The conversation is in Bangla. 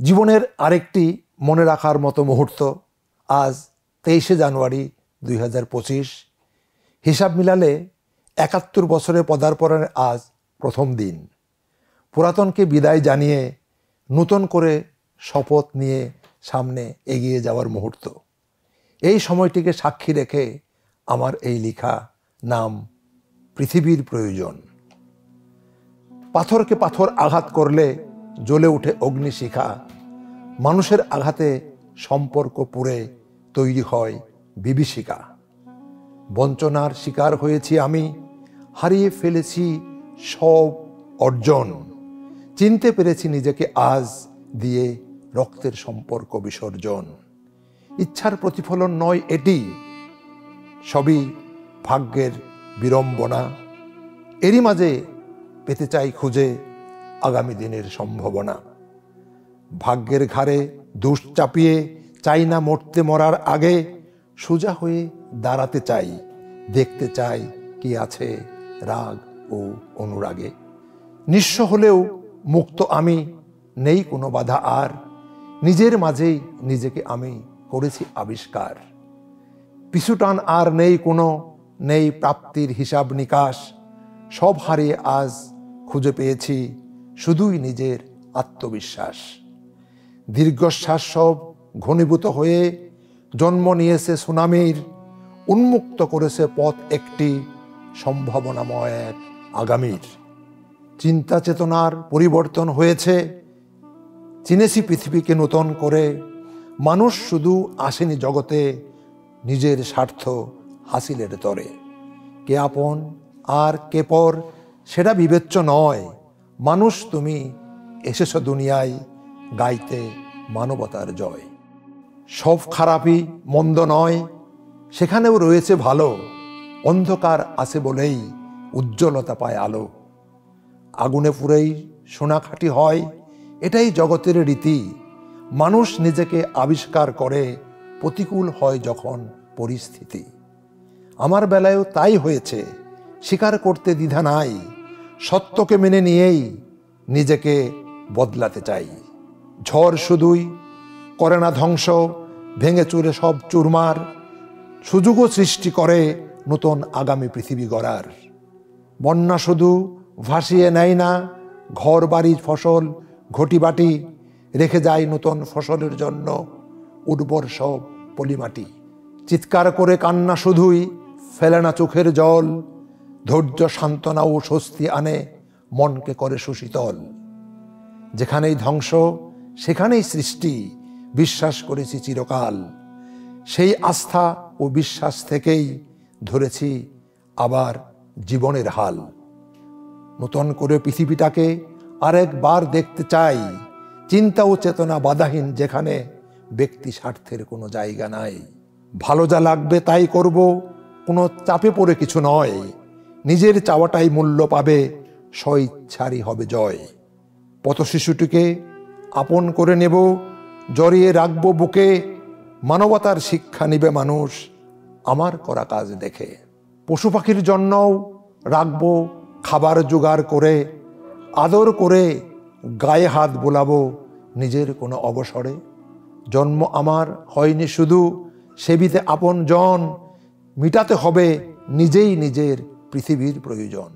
জীবনের আরেকটি মনে রাখার মতো মুহূর্ত আজ 23শে জানুয়ারি 2025। হিসাব মিলালে 71 বছরে পদার্পণের আজ প্রথম দিন। পুরাতনকে বিদায় জানিয়ে নূতন করে শপথ নিয়ে সামনে এগিয়ে যাওয়ার মুহূর্ত। এই সময়টিকে সাক্ষী রেখে আমার এই লেখা নাম পৃথিবীর প্রয়োজন। পাথরকে পাথর আঘাত করলে জ্বলে ওঠে অগ্নিশিখা। মানুষের আঘাতে সম্পর্ক পুড়ে তৈরি হয় বিভীষিকা। বঞ্চনার শিকার হয়েছি আমি, হারিয়ে ফেলেছি সব অর্জন। চিনতে পেরেছি নিজেকে আজ, দিয়ে রক্তের সম্পর্ক বিসর্জন। ইচ্ছার প্রতিফলন নয় এটি, সবই ভাগ্যের বিড়ম্বনা। এরই মাঝে পেতে চাই খুঁজে আগামী দিনের সম্ভাবনা। ভাগ্যের ঘাড়ে দোষ চাপিয়ে চাই না মরতে মরার আগে, সোজা হয়ে দাঁড়াতে চাই, দেখতে চাই কি আছে রাগ ও অনুরাগে। নিঃস্ব হলেও মুক্ত আমি, নেই কোনো বাধা আর। নিজের মাঝেই নিজেকে আমি করেছি আবিষ্কার। পিছুটান আর নেই কোনো, নেই প্রাপ্তির হিসাব নিকাশ। সব হারিয়ে আজ খুঁজে পেয়েছি শুধুই নিজের আত্মবিশ্বাস। দীর্ঘশ্বাস সব ঘনীভূত হয়ে জন্ম নিয়েছে সুনামির, উন্মুক্ত করেছে পথ একটি সম্ভাবনাময় এক আগামীর। চিন্তা চেতনার পরিবর্তন হয়েছে, চিনেছি পৃথিবীকে নূতন করে। মানুষ শুধু আসেনি জগতে নিজের স্বার্থ হাসিলের তরে। কে আপন আর কে পর সেটা বিবেচ্য নয়। মানুষ তুমি এসেছ দুনিয়ায় গাইতে মানবতার জয়। সব খারাপই মন্দ নয়, সেখানেও রয়েছে ভালো। অন্ধকার আছে বলেই উজ্জ্বলতা পায় আলো। আগুনে পুড়েই সোনা খাঁটি হয়, এটাই জগতের রীতি। মানুষ নিজেকে আবিষ্কার করে প্রতিকূল হয় যখন পরিস্থিতি। আমার বেলায়ও তাই হয়েছে, স্বীকার করতে দ্বিধা নাই। সত্যকে মেনে নিয়েই নিজেকে বদলাতে চাই। ঝড় শুধুই করে না ধ্বংস, ভেঙে চুরে সব চুরমার। সুযোগও সৃষ্টি করে নতুন আগামী পৃথিবী গড়ার। বন্যা শুধু ভাসিয়ে নেয় না ঘর বাড়ির ফসল ঘটিবাটি, রেখে যায় নতুন ফসলের জন্য উর্বর সব পলিমাটি। চিৎকার করে কান্না শুধুই ফেলে না চোখের জল। ধৈর্য সান্ত্বনা ও স্বস্তি আনে, মনকে করে সুশীতল। যেখানেই ধ্বংস সেখানেই সৃষ্টি, বিশ্বাস করেছি চিরকাল। সেই আস্থা ও বিশ্বাস থেকেই ধরেছি আবার জীবনের হাল। নতুন করে পৃথিবীটাকে আরেকবার দেখতে চাই। চিন্তা ও চেতনা বাধাহীন, যেখানে ব্যক্তি স্বার্থের কোনো জায়গা নাই। ভালো যা লাগবে তাই করব, কোনো চাপে পড়ে কিছু নয়। নিজের চাওয়াটাই মূল্য পাবে, স্বইচ্ছারই হবে জয়। পথ শিশুটিকে আপন করে নেব, জড়িয়ে রাখবো বুকে। মানবতার শিক্ষা নিবে মানুষ আমার করা কাজ দেখে। পশু পাখির জন্যও রাখবো খাবার জোগাড় করে। আদর করে গায়ে হাত বোলাবো নিজের কোনো অবসরে। জন্ম আমার হয়নি শুধু সেবিতে আপন জন, মিটাতে হবে নিজেই নিজের পৃথিবীর প্রয়োজন।